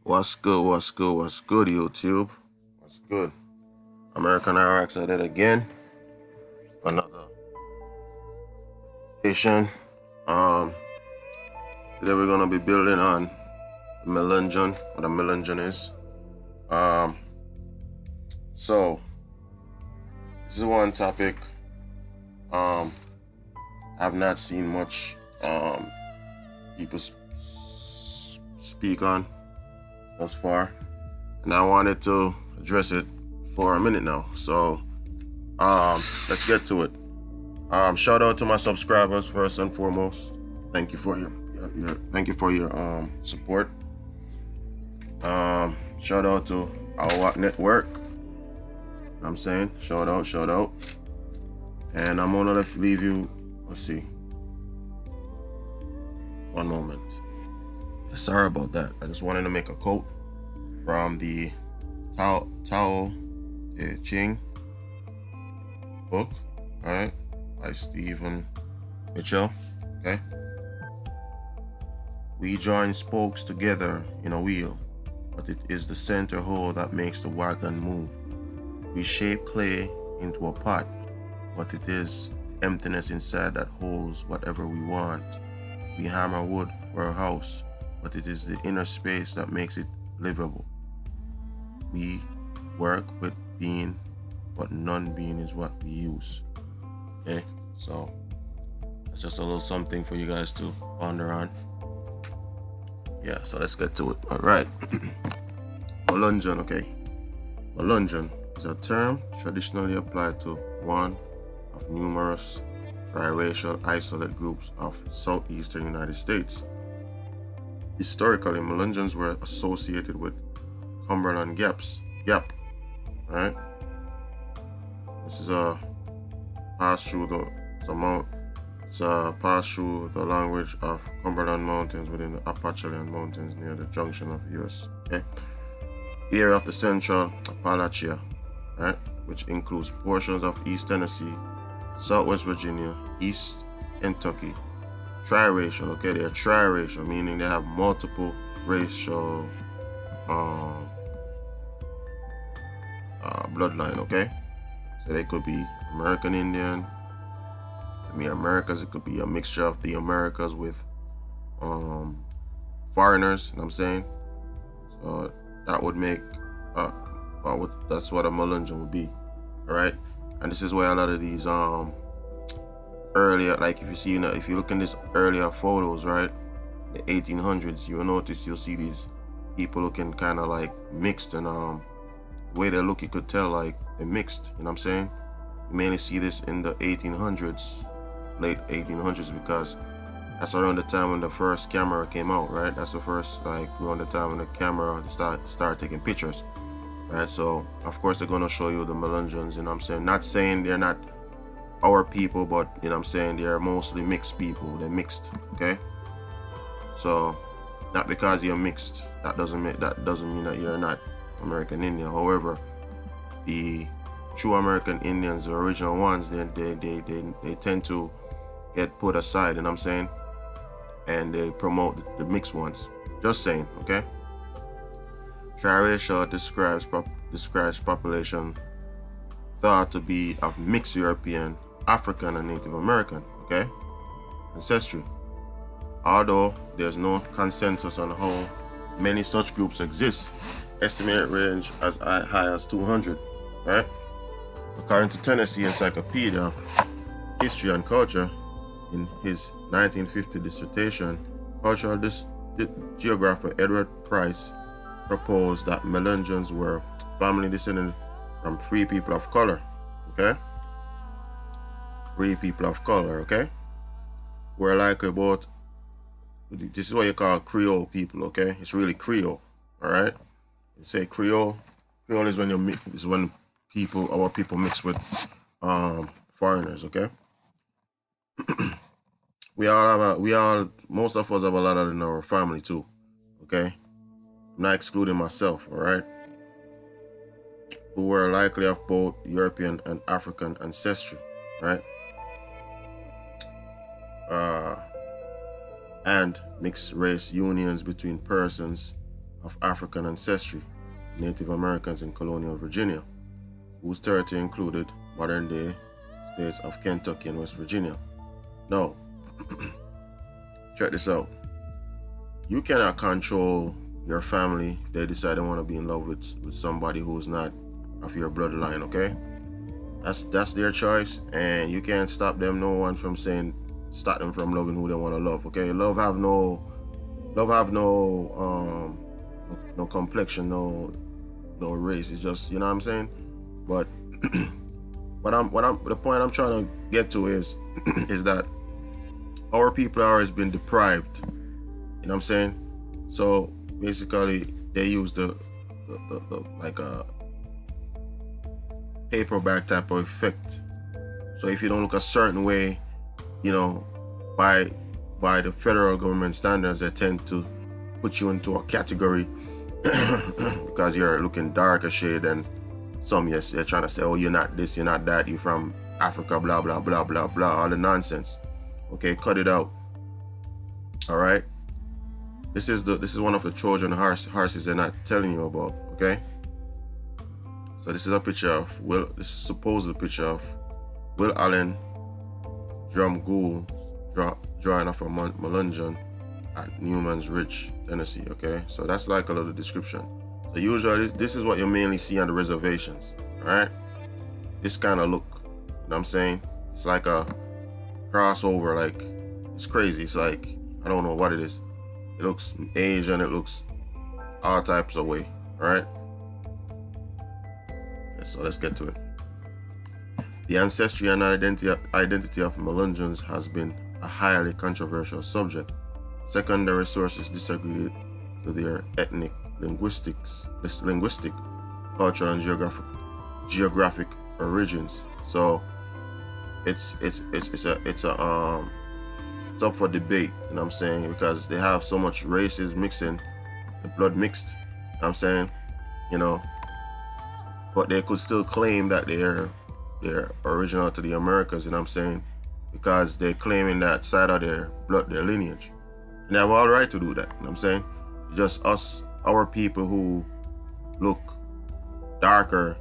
What's good? What's good? What's good, YouTube? What's good? American RX at it again. Another station. Um, Today we're gonna be building on Melungeon, what a Melungeon is. So this is one topic. I've not seen much people speak on thus far, and I wanted to address it for a minute now. So let's get to it. Shout out to my subscribers first and foremost. Thank you for your support. Shout out to our network. I'm saying shout out. And I'm gonna leave you. Let's see. One moment. Sorry about that. I just wanted to make a quote from the Tao Te Ching book, all right, by Stephen Mitchell. Okay. We join spokes together in a wheel, but it is the center hole that makes the wagon move. We shape clay into a pot, but it is emptiness inside that holds whatever we want. We hammer wood for a house, but it is the inner space that makes it livable. We work with being, but non-being is what we use. Okay, so that's just a little something for you guys to ponder on. Yeah, so let's get to it. All right. Melungeon, okay. Melungeon is a term traditionally applied to one of numerous triracial isolate groups of southeastern United States. Historically, Melungeons were associated with Cumberland Gap, right? This is a pass through the language of Cumberland Mountains within the Appalachian Mountains near the junction of US, okay? Area of the Central Appalachia, right? Which includes portions of East Tennessee, Southwest Virginia, East Kentucky. Triracial, okay? They're triracial, meaning they have multiple racial bloodline, okay? So they could be American Indian, Americas, it could be a mixture of the Americas with foreigners, you know what I'm saying? So that would make that's what a Melungeon would be. All right, and this is where a lot of these earlier, like if you look in this earlier photos, right, the 1800s, you'll see these people looking kind of like mixed, and the way they look, you could tell like they're mixed, you know what I'm saying? You mainly see this in the 1800s, late 1800s, because that's around the time when the first camera came out, right? That's the first, like, around the time when the camera start taking pictures, right? So of course they're gonna show you the Melungeons, you know what I'm saying? Not saying they're not our people, but you know what I'm saying, they're mostly mixed people. They're mixed, okay? So not because you're mixed, that doesn't mean that you're not American Indian. However, the true American Indians, the original ones, they tend to get put aside, you know what I'm saying? And they promote the mixed ones. Just saying, okay? Triracial describes population thought to be of mixed European, African, and Native American, okay, ancestry. Although there's no consensus on how many such groups exist, estimated range as high as 200, right? According to Tennessee Encyclopedia of History and Culture, in his 1950 dissertation, cultural geographer Edward Price proposed that Melungeons were family descended from free people of color, okay? Free people of color, okay? We're likely about, this is what you call Creole people, okay? It's really Creole, all right? You say Creole. Creole is when our people mix with foreigners, okay? Most of us have a lot of it in our family too, okay? I'm not excluding myself, all right? Who were likely of both European and African ancestry, right? And mixed race unions between persons of African ancestry, Native Americans in colonial Virginia, whose territory included modern-day states of Kentucky and West Virginia. Now, check this out. You cannot control your family if they decide they want to be in love with somebody who's not of your bloodline, okay? That's their choice, and you can't stop them, no one from saying, stop them from loving who they want to love, okay? Love have no complexion, no race. It's just, you know what I'm saying? But the point I'm trying to get to is that our people have always been deprived. You know what I'm saying? So basically, they use the like a paper bag type of effect. So if you don't look a certain way, you know, by the federal government standards, they tend to put you into a category because you're looking darker shade than some. Yes, they're trying to say, oh, you're not this, you're not that, you're from Africa, blah blah blah blah blah, all the nonsense. Okay, cut it out. All right. This is one of the Trojan horses they're not telling you about. Okay. So this is a picture of Will. This is supposed a picture of Will Allen Drumgoole drawing off a Melungeon at Newman's Ridge, Tennessee. Okay, so that's like a little description. So usually this is what you mainly see on the reservations. All right, this kind of look. You know what I'm saying? It's like a crossover. Like, it's crazy. It's like, I don't know what it is. It looks Asian. It looks all types of way. All right. So let's get to it. The ancestry and identity of Melungeons has been a highly controversial subject. Secondary sources disagree to their ethnic, linguistic, cultural, and geographic origins. So it's up for debate. You know what I'm saying? Because they have so much races mixing, the blood mixed. You know what I'm saying? You know. But they could still claim that they're original to the Americas, you know what I'm saying? Because they're claiming that side of their blood, their lineage. And they have all right to do that, you know what I'm saying? It's just us, our people who look darker,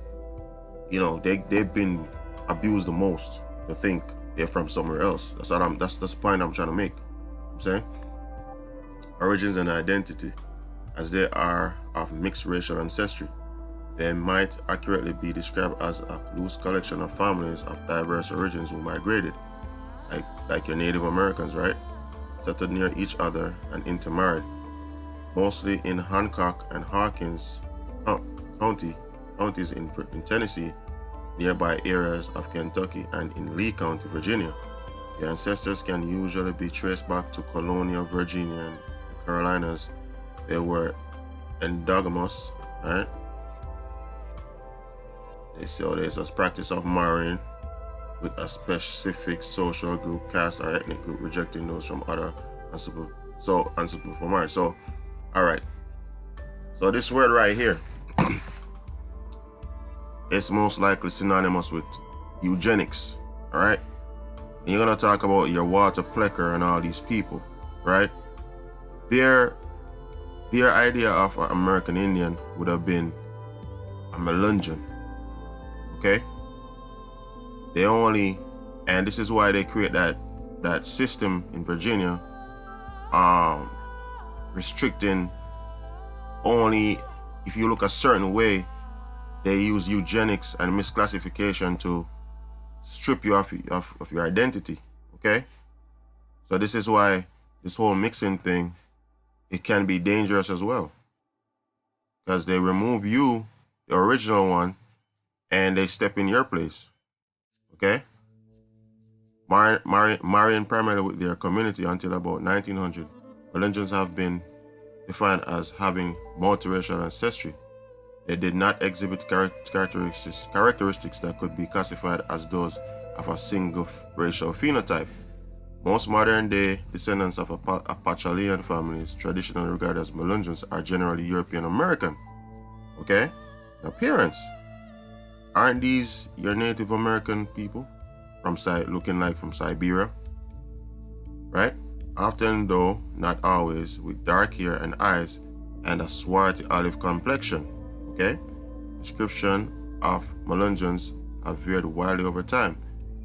you know, they've been abused the most to think they're from somewhere else. That's the point I'm trying to make. You know what I'm saying? Origins and identity, as they are of mixed racial ancestry. They might accurately be described as a loose collection of families of diverse origins who migrated, like your Native Americans, right? Settled near each other and intermarried, mostly in Hancock and Hawkins counties in Tennessee, nearby areas of Kentucky, and in Lee County, Virginia. The ancestors can usually be traced back to colonial Virginia and the Carolinas. They were endogamous, right? They say there's a practice of marrying with a specific social group, caste, or ethnic group, rejecting those from other unsuitable for marriage. So, all right. So this word right here, it's most likely synonymous with eugenics. All right. And you're gonna talk about your Walter Plecker and all these people, right? Their idea of an American Indian would have been a Melungeon. Okay, and this is why they create that system in Virginia, restricting only if you look a certain way. They use eugenics and misclassification to strip you of your identity. Okay, so this is why this whole mixing thing, it can be dangerous as well, because they remove you, the original one, and they step in your place. Okay? Marrying primarily with their community until about 1900, Melungeons have been defined as having multiracial ancestry. They did not exhibit characteristics that could be classified as those of a single racial phenotype. Most modern-day descendants of Apachalian families, traditionally regarded as Melungeons, are generally European American. Okay? In appearance, aren't these your Native American people looking like from Siberia? Right? Often, though not always, with dark hair and eyes and a swarthy olive complexion. Okay? Description of Melungeons have varied widely over time.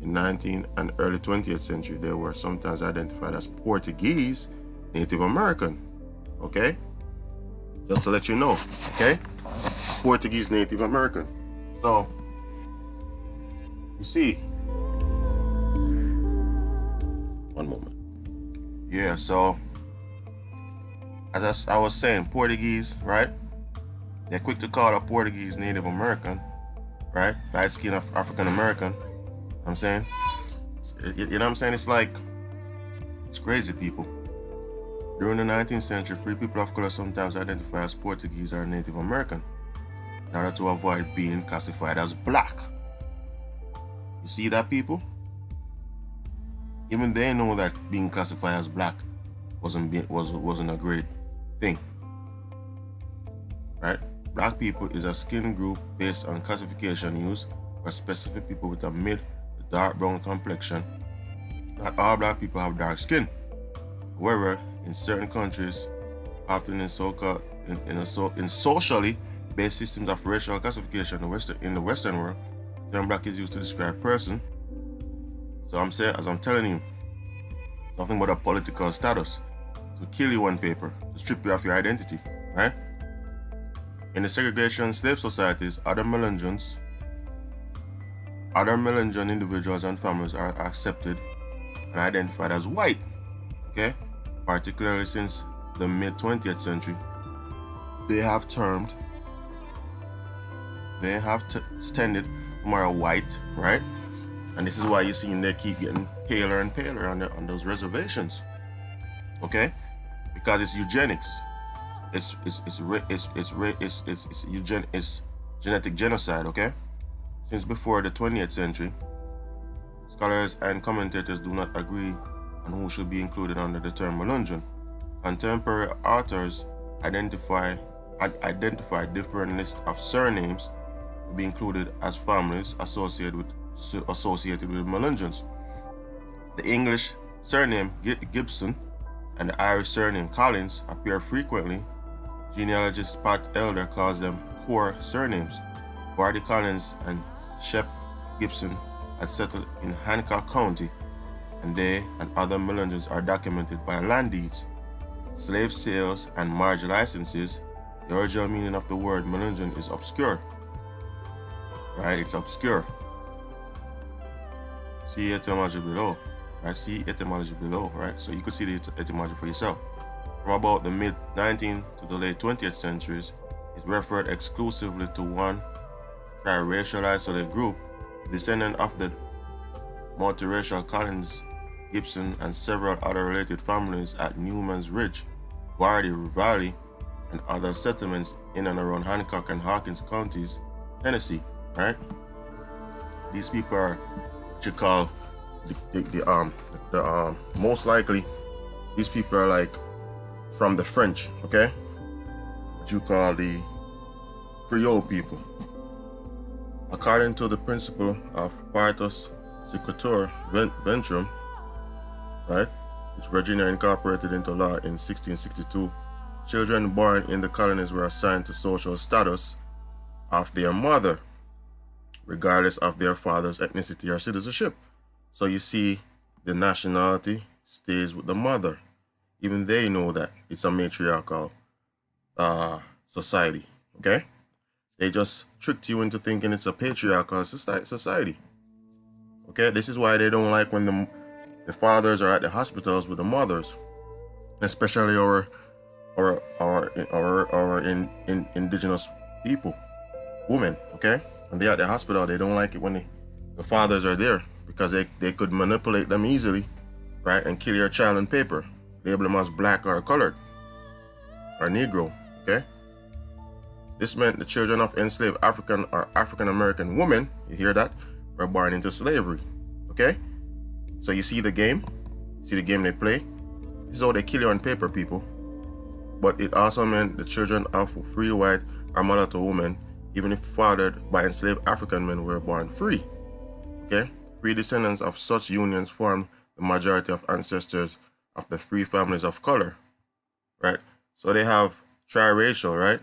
In 19th and early 20th century, they were sometimes identified as Portuguese Native American. Okay? Just to let you know. Okay? Portuguese Native American. So, you see. One moment. Yeah, so, as I was saying, Portuguese, right? They're quick to call a Portuguese Native American, right? Light skin of African American. I'm saying, you know what I'm saying? It's like, it's crazy, people. During the 19th century, free people of color sometimes identify as Portuguese or Native American in order to avoid being classified as black. You see that, people? Even they know that being classified as black wasn't a great thing, right? Black people is a skin group based on classification used for specific people with a mid to dark brown complexion. Not all black people have dark skin. However, in certain countries, often in socially based systems of racial classification in the Western world, the term black is used to describe a person. So as I'm telling you, it's nothing but a political status to kill you on paper, to strip you of your identity, right? In the segregation slave societies, other Melungeon individuals and families are accepted and identified as white, okay? Particularly since the mid-20th century, they have tended more white, right? And this is why you're seeing they keep getting paler and paler on those reservations, okay? Because it's eugenics. It's genetic genocide, okay? Since before the 20th century, scholars and commentators do not agree on who should be included under the term Melungeon. Contemporary authors identify different lists of surnames to be included as families associated with Melungeons. The English surname Gibson and the Irish surname Collins appear frequently. Genealogist Pat Elder calls them core surnames. Barty Collins and Shep Gibson had settled in Hancock County, and they and other Melungeons are documented by land deeds, slave sales, and marriage licenses. The original meaning of the word Melungeon is obscure. Right? It's obscure. See etymology below. Right? See etymology below. Right? So you could see the etymology for yourself. From about the mid-19th to the late 20th centuries, it referred exclusively to one triracial isolated group, descendant of the multiracial Collins, Gibson, and several other related families at Newman's Ridge, Guardy Valley, and other settlements in and around Hancock and Hawkins counties, Tennessee. Right? These people are what you call the most likely. These people are like from the French, okay? What you call the Creole people. According to the principle of Partus Sequitur Ventrum, right, which Virginia incorporated into law in 1662, children born in the colonies were assigned to social status of their mother, regardless of their father's ethnicity or citizenship. So you see, the nationality stays with the mother. Even they know that it's a matriarchal society, okay? They just tricked you into thinking it's a patriarchal society, okay? This is why they don't like when the fathers are at the hospitals with the mothers, especially our indigenous people, women, okay? When they're at the hospital, they don't like it when the fathers are there because they could manipulate them easily, right? And kill your child on paper. Label them as black or colored or Negro, okay? This meant the children of enslaved African or African American women, you hear that, were born into slavery, okay? So you see the game? See the game they play? This is how they kill you on paper, people. But it also meant the children of free white or mulatto women, even if fathered by enslaved African men, were born free, okay? Free descendants of such unions formed the majority of ancestors of the free families of color, right? So they have triracial, right?